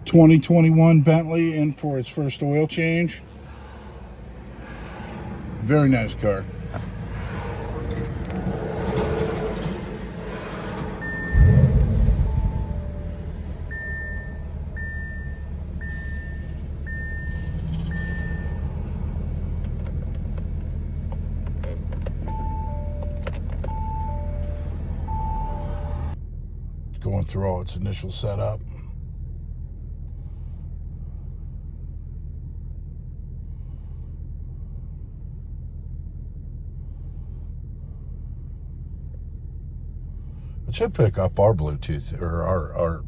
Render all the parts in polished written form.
2021 Bentley in for its first oil change. Very nice car. It's going through all its initial setup. It should pick up our Bluetooth or our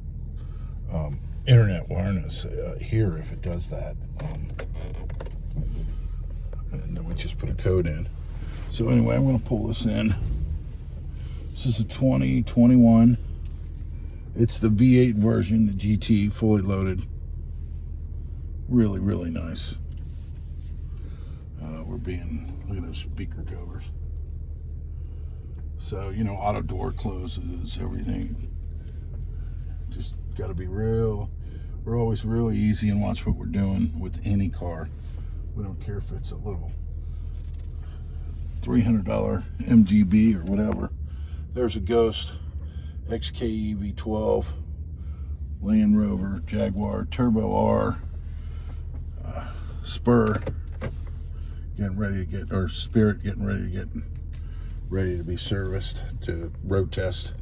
internet wireless here if it does that. And then we just put a code in. So anyway, I'm going to pull this in. This is a 2021. It's the V8 version, the GT, fully loaded. Really, really nice. Look at those speaker covers. So, you know, auto door closes, everything. Just got to be real. We're always really easy and watch what we're doing with any car. We don't care if it's a little $300 MGB or whatever. There's a Ghost, XKE V12, Land Rover, Jaguar, Turbo R, Spur, getting ready to get, or Spirit getting ready to be serviced to road test.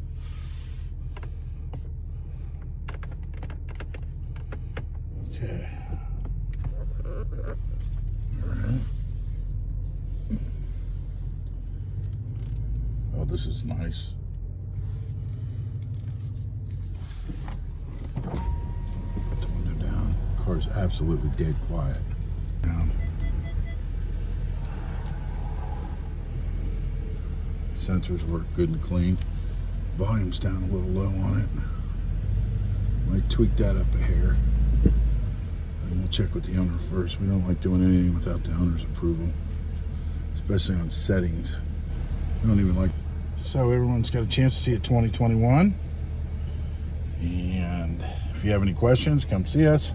Okay. All right. Oh, this is nice. Put the window down. The car is absolutely dead quiet. Down. Sensors work good and clean. Volume's down a little low on it. Might tweak that up a hair. And we'll check with the owner first. We don't like doing anything without the owner's approval, especially on settings. We don't even like. So everyone's got a chance to see it 2021. And if you have any questions, come see us.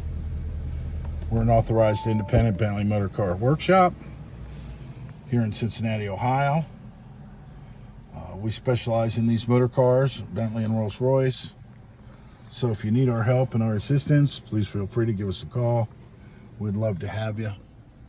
We're an authorized independent Bentley Motorcar workshop here in Cincinnati, Ohio. We specialize in these motor cars, Bentley and Rolls-Royce. So if you need our help and our assistance, please feel free to give us a call. We'd love to have you.